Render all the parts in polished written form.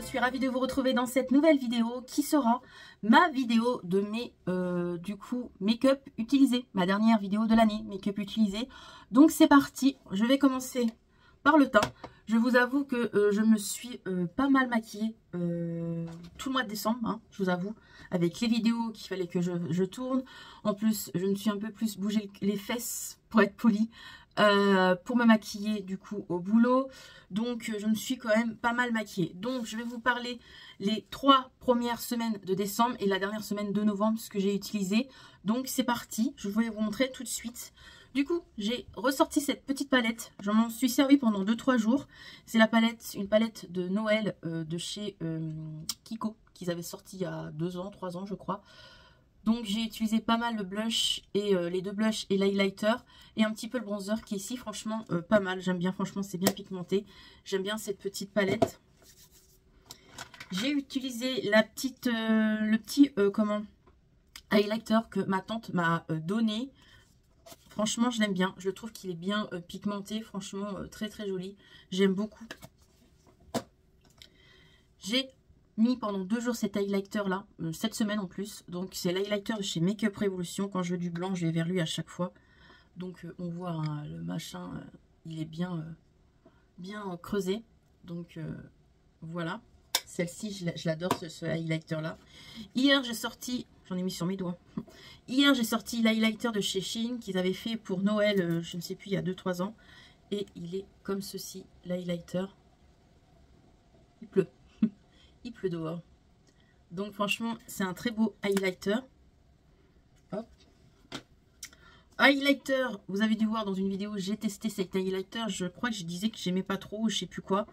je suis ravie de vous retrouver dans cette nouvelle vidéo qui sera ma vidéo de mes make-up utilisés, ma dernière vidéo de l'année, make-up utilisé. Donc c'est parti, je vais commencer par le teint. Je vous avoue que je me suis pas mal maquillée tout le mois de décembre, hein, je vous avoue, avec les vidéos qu'il fallait que je tourne. En plus, je me suis un peu plus bougé les fesses, pour être polie, pour me maquiller du coup au boulot. Donc je me suis quand même pas mal maquillée. Donc je vais vous parler les 3 premières semaines de décembre et la dernière semaine de novembre, ce que j'ai utilisé. Donc c'est parti, je vais vous montrer tout de suite. Du coup, j'ai ressorti cette petite palette. Je m'en suis servi pendant 2-3 jours. C'est la palette, une palette de Noël de chez Kiko, qu'ils avaient sorti il y a 2 ans, 3 ans je crois. Donc j'ai utilisé pas mal le blush et les 2 blushs et l'highlighter et un petit peu le bronzer qui est ici, franchement pas mal. J'aime bien, franchement c'est bien pigmenté. J'aime bien cette petite palette. J'ai utilisé la petite, le petit highlighter que ma tante m'a donné. Franchement, je l'aime bien. Je trouve qu'il est bien pigmenté. Franchement, très très joli. J'aime beaucoup. J'ai mis pendant 2 jours cet highlighter là. Cette semaine en plus. Donc, c'est l'highlighter de chez Make Up Révolution. Quand je veux du blanc, je vais vers lui à chaque fois. Donc, on voit hein, le machin. Il est bien, bien creusé. Donc, voilà. Celle-ci, je l'adore, ce highlighter là. Hier, j'ai sorti... J'en ai mis sur mes doigts. Hier, j'ai sorti l'highlighter de chez Shein qu'ils avaient fait pour Noël, je ne sais plus, il y a 2-3 ans. Et il est comme ceci, l'highlighter. Il pleut. Il pleut dehors. Donc franchement, c'est un très beau highlighter. Hop. Highlighter, vous avez dû voir dans une vidéo, j'ai testé cet highlighter. Je crois que je disais que j'aimais pas trop, je sais plus quoi.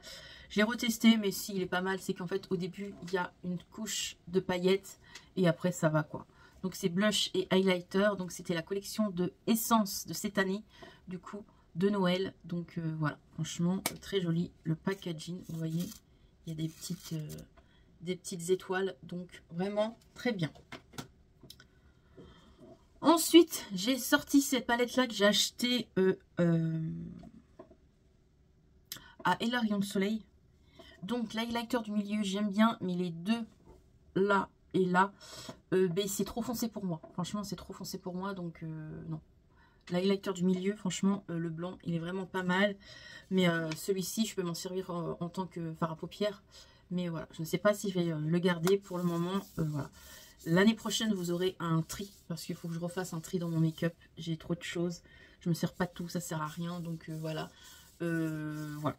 Je l'ai retesté, mais s'il est pas mal, c'est qu'en fait, au début, il y a une couche de paillettes. Et après, ça va quoi. Donc, c'est blush et highlighter. Donc, c'était la collection de Essence de cette année. Du coup, de Noël. Donc, voilà. Franchement, très joli. Le packaging, vous voyez, il y a des petites étoiles. Donc, vraiment, très bien. Ensuite, j'ai sorti cette palette-là que j'ai achetée à Ella Rayon de Soleil. Donc, l'highlighter du milieu, j'aime bien. Mais les deux, là et là, ben, c'est trop foncé pour moi. Franchement, c'est trop foncé pour moi. Donc, non. L'highlighter du milieu, franchement, le blanc, il est vraiment pas mal. Mais celui-ci, je peux m'en servir en tant que fard à paupières. Mais voilà, je ne sais pas si je vais le garder pour le moment. Voilà. L'année prochaine, vous aurez un tri. Parce qu'il faut que je refasse un tri dans mon make-up. J'ai trop de choses. Je me sers pas de tout, ça sert à rien. Donc, voilà. Voilà.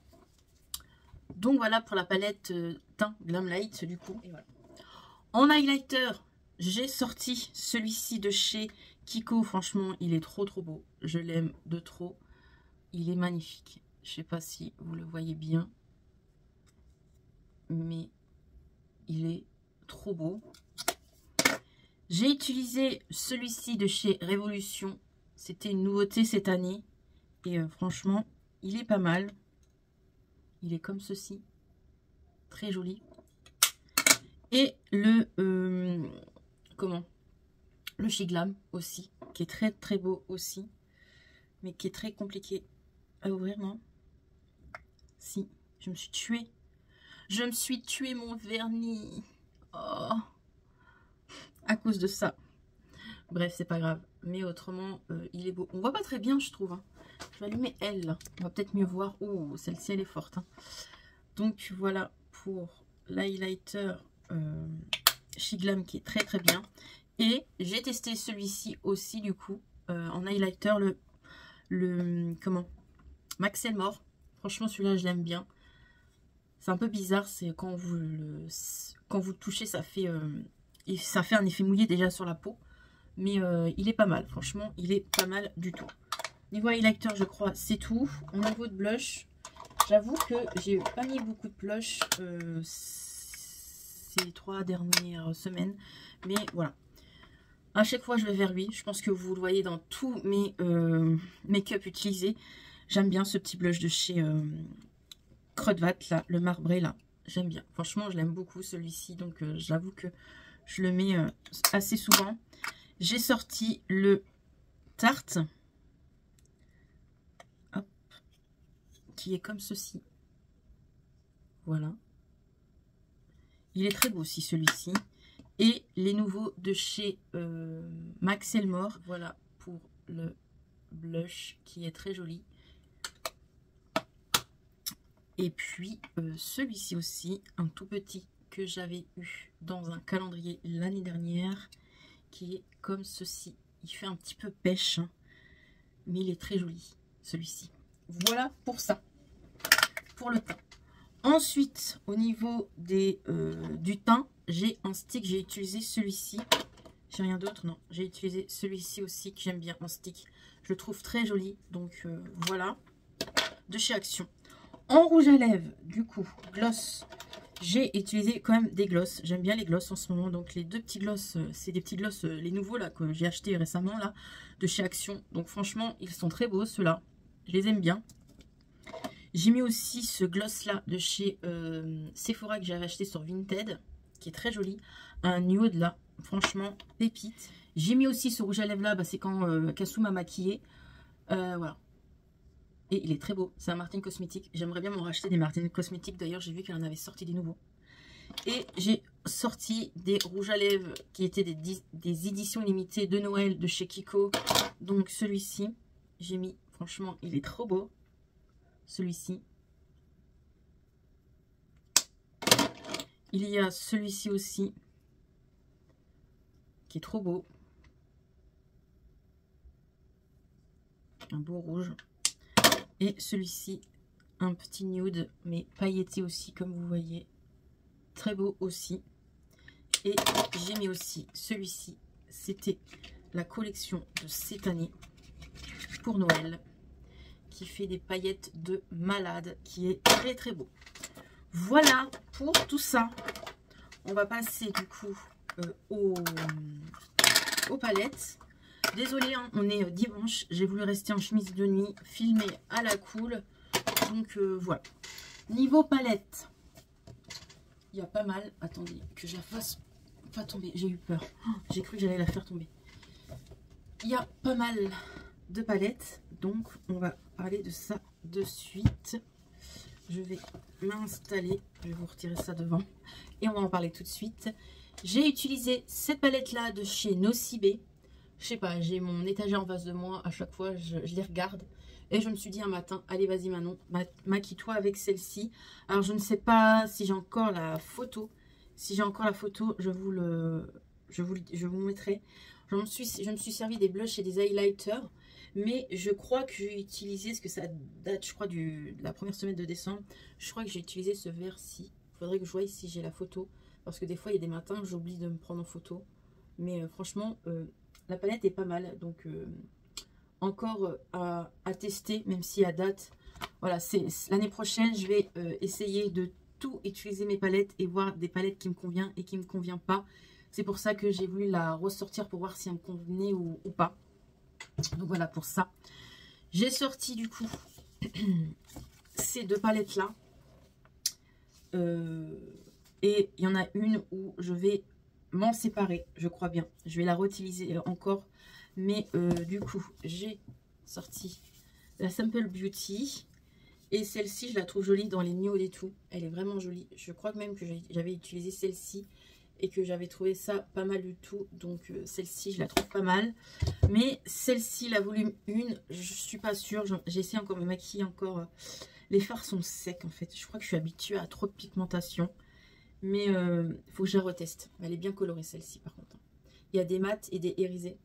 Donc, voilà pour la palette teint Glamlight, du coup. Et voilà. En highlighter, j'ai sorti celui-ci de chez Kiko. Franchement, il est trop trop beau. Je l'aime de trop. Il est magnifique. Je sais pas si vous le voyez bien. Mais il est trop beau. J'ai utilisé celui-ci de chez Révolution. C'était une nouveauté cette année. Et franchement, il est pas mal. Il est comme ceci. Très joli. Et le... le chez Glam aussi, qui est très très beau aussi, mais qui est très compliqué à ouvrir, non? Si, je me suis tuée. Je me suis tuée mon vernis. Oh, à cause de ça. Bref, c'est pas grave. Mais autrement, il est beau. On voit pas très bien, je trouve. Hein. Je vais allumer elle, là. On va peut-être mieux voir. Oh, celle-ci, elle est forte. Hein. Donc, voilà pour l'highlighter chez Glam qui est très très bien. Et j'ai testé celui-ci aussi du coup en highlighter, Max Elmore. Franchement celui-là je l'aime bien. C'est un peu bizarre, c'est quand vous le touchez ça fait un effet mouillé déjà sur la peau. Mais il est pas mal, franchement il est pas mal du tout. Niveau highlighter je crois c'est tout. Au niveau de blush, j'avoue que j'ai pas mis beaucoup de blush ces 3 dernières semaines. Mais voilà. À chaque fois, je vais vers lui. Je pense que vous le voyez dans tous mes make-up utilisés. J'aime bien ce petit blush de chez Crudvat, là, le marbré, là. J'aime bien. Franchement, je l'aime beaucoup, celui-ci. Donc, j'avoue que je le mets assez souvent. J'ai sorti le Tarte. Hop. Qui est comme ceci. Voilà. Il est très beau aussi celui-ci. Et les nouveaux de chez Max Elmore. Voilà pour le blush qui est très joli. Et puis celui-ci aussi, un tout petit que j'avais eu dans un calendrier l'année dernière, qui est comme ceci. Il fait un petit peu pêche, hein, mais il est très joli celui-ci. Voilà pour ça, pour le teint. Ensuite, au niveau des, du teint, j'ai un stick, j'ai utilisé celui-ci. J'ai rien d'autre, non. J'ai utilisé celui-ci aussi que j'aime bien en stick. Je le trouve très joli, donc voilà, de chez Action. En rouge à lèvres, du coup, gloss, j'ai utilisé quand même des gloss. J'aime bien les gloss en ce moment. Donc les deux petits gloss, c'est des petits gloss, les nouveaux là que j'ai acheté récemment là, de chez Action. Donc franchement, ils sont très beaux ceux-là. Je les aime bien. J'ai mis aussi ce gloss là de chez Sephora que j'avais acheté sur Vinted, qui est très joli. Un nude là, franchement, pépite. J'ai mis aussi ce rouge à lèvres là, bah, c'est quand Kassou m'a maquillée. Voilà. Et il est très beau, c'est un Martin Cosmétique. J'aimerais bien m'en racheter des Martin Cosmétiques. D'ailleurs, j'ai vu qu'elle en avait sorti des nouveaux. Et j'ai sorti des rouges à lèvres qui étaient des éditions limitées de Noël de chez Kiko. Donc celui-ci, j'ai mis, franchement, il est trop beau. Celui-ci. Il y a celui-ci aussi, qui est trop beau. Un beau rouge. Et celui-ci, un petit nude, mais pailleté aussi, comme vous voyez. Très beau aussi. Et j'ai mis aussi celui-ci. C'était la collection de cette année pour Noël, qui fait des paillettes de malade, qui est très très beau. Voilà pour tout ça. On va passer du coup aux palettes. Désolée, hein, on est dimanche. J'ai voulu rester en chemise de nuit, filmer à la cool. Donc voilà. Niveau palette, il y a pas mal. Attendez, que je la fasse pas tomber. J'ai eu peur. Oh, j'ai cru que j'allais la faire tomber. Il y a pas mal de palettes. Donc on va parler de ça de suite. Je vais m'installer. Je vais vous retirer ça devant. Et on va en parler tout de suite. J'ai utilisé cette palette là de chez Nocibé. Je sais pas, j'ai mon étagère en face de moi, à chaque fois je les regarde et je me suis dit un matin, allez vas-y Manon, maquille-toi avec celle-ci. Alors je ne sais pas si j'ai encore la photo, si j'ai encore la photo, je vous mettrai. Je me suis servi des blushs et des highlighters, mais je crois que j'ai utilisé, parce que ça date je crois de la première semaine de décembre, je crois que j'ai utilisé ce vert-ci. Il faudrait que je voie si j'ai la photo, parce que des fois il y a des matins j'oublie de me prendre en photo, mais franchement... la palette est pas mal, donc encore à tester, même si à date, voilà, c'est l'année prochaine, je vais essayer de tout utiliser mes palettes et voir des palettes qui me conviennent et qui me conviennent pas. C'est pour ça que j'ai voulu la ressortir pour voir si elle me convenait ou pas. Donc voilà pour ça. J'ai sorti du coup ces deux palettes là. Et il y en a une où je vais m'en séparer, je crois bien. Je vais la réutiliser encore. Mais du coup, j'ai sorti la Simple Beauty. Et celle-ci, je la trouve jolie dans les nudes et tout. Elle est vraiment jolie. Je crois même que j'avais utilisé celle-ci et que j'avais trouvé ça pas mal du tout. Donc celle-ci, je la trouve pas mal. Mais celle-ci, la volume 1, je suis pas sûre. J'essaie encore de me maquiller encore. Les fards sont secs en fait. Je crois que je suis habituée à trop de pigmentation. Mais il faut que je la reteste. Elle est bien colorée celle-ci par contre. Il y a des mats et des irisés.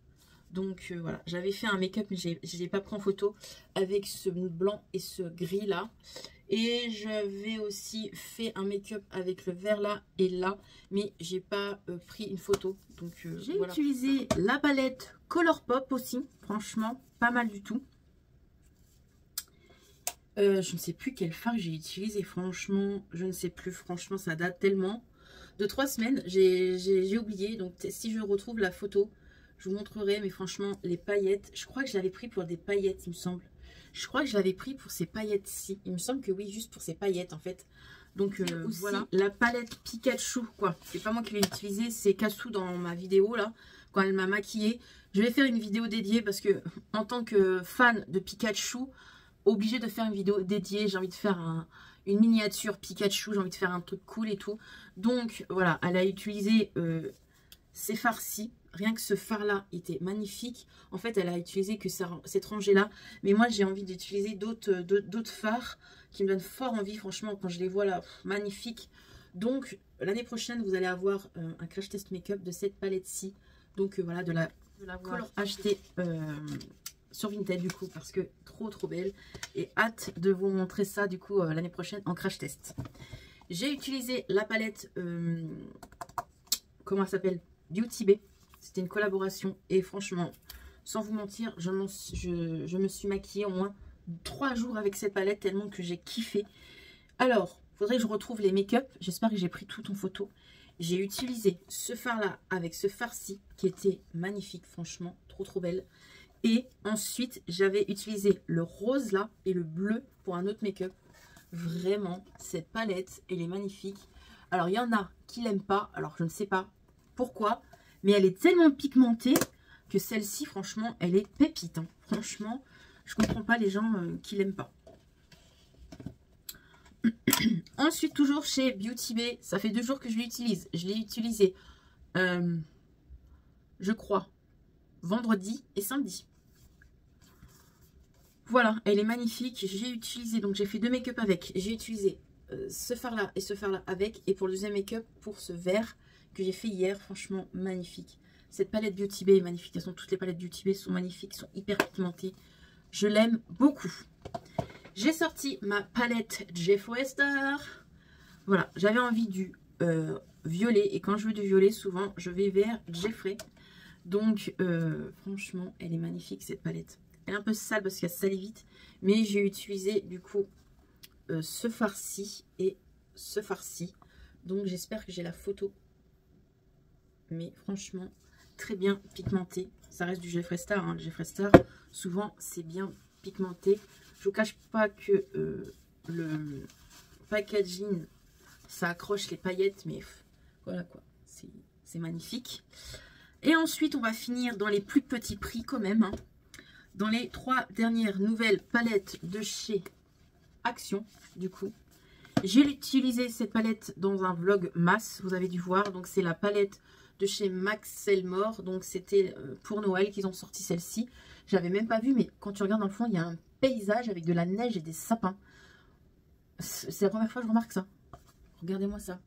Donc voilà, j'avais fait un make-up mais je ne l'ai pas pris en photo avec ce blanc et ce gris là. Et j'avais aussi fait un make-up avec le vert là et là. Mais j'ai pas pris une photo. Donc j'ai voilà. Utilisé la palette Colourpop aussi. Franchement, pas mal du tout. Je ne sais plus quel fard j'ai utilisé, franchement, je ne sais plus, franchement ça date tellement. De 3 semaines, j'ai oublié, donc si je retrouve la photo, je vous montrerai, mais franchement, les paillettes, je crois que je l'avais pris pour des paillettes, il me semble. Je crois que je l'avais pris pour ces paillettes-ci, il me semble que oui, juste pour ces paillettes en fait. Donc voilà, la palette Pikachu, quoi, c'est pas moi qui l'ai utilisée, c'est Kassou dans ma vidéo là, quand elle m'a maquillée. Je vais faire une vidéo dédiée parce que en tant que fan de Pikachu, obligée de faire une vidéo dédiée, j'ai envie de faire une miniature Pikachu, j'ai envie de faire un truc cool et tout. Donc voilà, elle a utilisé ces farcis. Rien que ce phare-là était magnifique. En fait, elle a utilisé que cette rangée-là. Mais moi, j'ai envie d'utiliser d'autres phares qui me donnent fort envie. Franchement, quand je les vois là, magnifique. Donc, l'année prochaine, vous allez avoir un crash test make-up de cette palette-ci. Donc, voilà, de l'avoir acheté sur Vinted, du coup, parce que trop belle. Et hâte de vous montrer ça, du coup, l'année prochaine en crash test. J'ai utilisé la palette, comment elle s'appelle, Beauty Bay. C'était une collaboration et franchement, sans vous mentir, je me suis maquillée au moins 3 jours avec cette palette tellement que j'ai kiffé. Alors, il faudrait que je retrouve les make-up. J'espère que j'ai pris tout en photo. J'ai utilisé ce fard-là avec ce farci qui était magnifique, franchement, trop belle. Et ensuite, j'avais utilisé le rose là et le bleu pour un autre make-up. Vraiment, cette palette, elle est magnifique. Alors, il y en a qui l'aiment pas. Alors, je ne sais pas pourquoi. Mais elle est tellement pigmentée que celle-ci, franchement, elle est pépite. Hein. Franchement, je comprends pas les gens qui l'aiment pas. Ensuite, toujours chez Beauty Bay, ça fait 2 jours que je l'utilise. Je l'ai utilisé, je crois, vendredi et samedi. Voilà, elle est magnifique. J'ai utilisé, donc j'ai fait 2 make-up avec. J'ai utilisé ce fard-là et ce fard-là avec. Et pour le deuxième make-up, pour ce vert que j'ai fait hier, franchement magnifique. Cette palette Beauty Bay est magnifique. Toutes les palettes Beauty Bay sont magnifiques, sont hyper pigmentées. Je l'aime beaucoup. J'ai sorti ma palette Jeff Wester. Voilà, j'avais envie du violet. Et quand je veux du violet, souvent, je vais vers Jeffree. Donc, franchement, elle est magnifique, cette palette. Elle est un peu sale parce qu'elle salait vite. Mais j'ai utilisé, du coup, ce farci et ce farci. Donc, j'espère que j'ai la photo. Mais franchement, très bien pigmenté. Ça reste du Jeffree Star. Hein. Le Jeffree Star, souvent, c'est bien pigmenté. Je vous cache pas que le packaging, ça accroche les paillettes. Mais voilà quoi, c'est magnifique. Et ensuite, on va finir dans les plus petits prix quand même. Hein. Dans les 3 dernières nouvelles palettes de chez Action, du coup. J'ai utilisé cette palette dans un vlog masse, vous avez dû voir. Donc, c'est la palette de chez Max Elmore. Donc, c'était pour Noël qu'ils ont sorti celle-ci. J'avais même pas vu, mais quand tu regardes dans le fond, il y a un paysage avec de la neige et des sapins. C'est la première fois que je remarque ça. Regardez-moi ça.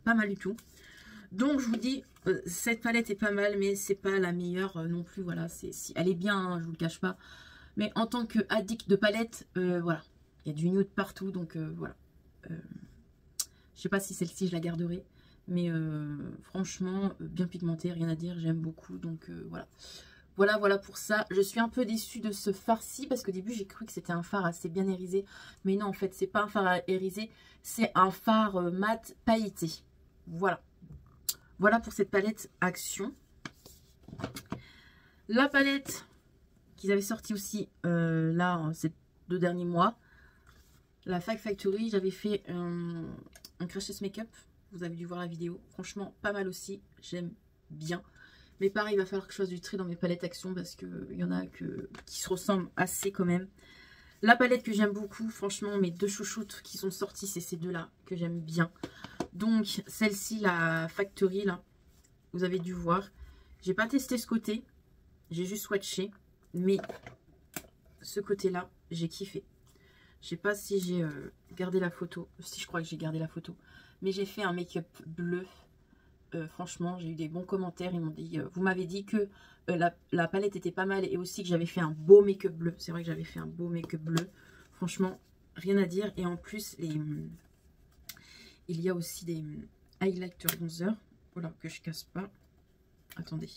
Pas mal du tout. Donc, je vous dis, cette palette est pas mal, mais c'est pas la meilleure non plus. Voilà, elle est bien, hein, je vous le cache pas. Mais en tant que addict de palette, voilà. Il y a du nude partout, donc voilà. Je sais pas si celle-ci, je la garderai. Mais franchement, bien pigmentée, rien à dire, j'aime beaucoup. Donc voilà. Voilà pour ça. Je suis un peu déçue de ce fard-ci parce qu'au début, j'ai cru que c'était un fard assez bien irisé. Mais non, en fait, c'est pas un fard irisé. C'est un fard mat pailleté. Voilà. Voilà pour cette palette Action. La palette qu'ils avaient sorti aussi là, ces 2 derniers mois. La Factory, j'avais fait un crash test make-up. Vous avez dû voir la vidéo. Franchement, pas mal aussi. J'aime bien. Mais pareil, il va falloir que je fasse du tri dans mes palettes Action parce qu'il y en a qui se ressemblent assez quand même. La palette que j'aime beaucoup, franchement, mes 2 chouchoutes qui sont sorties, c'est ces 2-là que j'aime bien. Donc, celle-ci, la Factory, là, vous avez dû voir. J'ai pas testé ce côté. J'ai juste swatché. Mais ce côté-là, j'ai kiffé. Je sais pas si j'ai gardé la photo. Si, je crois que j'ai gardé la photo. Mais j'ai fait un make-up bleu. Franchement, j'ai eu des bons commentaires. Ils m'ont dit, vous m'avez dit que la palette était pas mal et aussi que j'avais fait un beau make-up bleu. C'est vrai que j'avais fait un beau make-up bleu. Franchement, rien à dire. Et en plus, il y a aussi des highlighters bronzer. Voilà, que je casse pas. Attendez.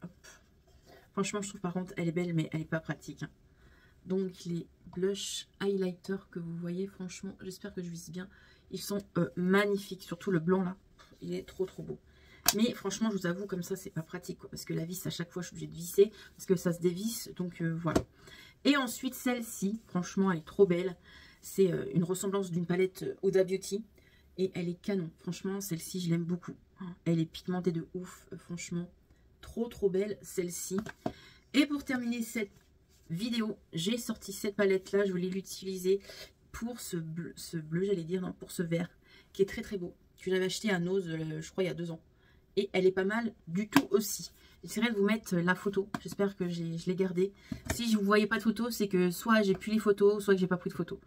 Hop. Franchement, je trouve par contre, elle est belle, mais elle n'est pas pratique. Hein. Donc, les blush highlighters que vous voyez, franchement, j'espère que je vise bien. Ils sont magnifiques. Surtout le blanc, là. Il est trop beau. Mais franchement, je vous avoue, comme ça, c'est pas pratique. Quoi, parce que la vis, à chaque fois, je suis obligée de visser. Parce que ça se dévisse. Donc, voilà. Et ensuite, celle-ci, franchement, elle est trop belle. C'est une ressemblance d'une palette Huda Beauty. Et elle est canon. Franchement, celle-ci, je l'aime beaucoup. Elle est pigmentée de ouf. Franchement, trop belle, celle-ci. Et pour terminer cette vidéo, j'ai sorti cette palette-là. Je voulais l'utiliser pour ce bleu j'allais dire, non, pour ce vert, qui est très très beau. Que j'avais acheté à Nose, je crois, il y a 2 ans. Et elle est pas mal du tout aussi. J'essaierai de vous mettre la photo. J'espère que je l'ai gardée. Si je ne vous voyez pas de photo, c'est que soit j'ai plus les photos, soit que j'ai pas pris de photos.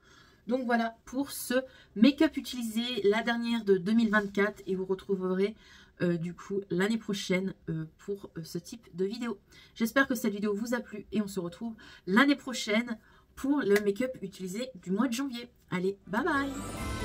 Donc voilà pour ce make-up utilisé, la dernière de 2024. Et vous retrouverez du coup l'année prochaine pour ce type de vidéo. J'espère que cette vidéo vous a plu et on se retrouve l'année prochaine pour le make-up utilisé du mois de janvier. Allez, bye bye!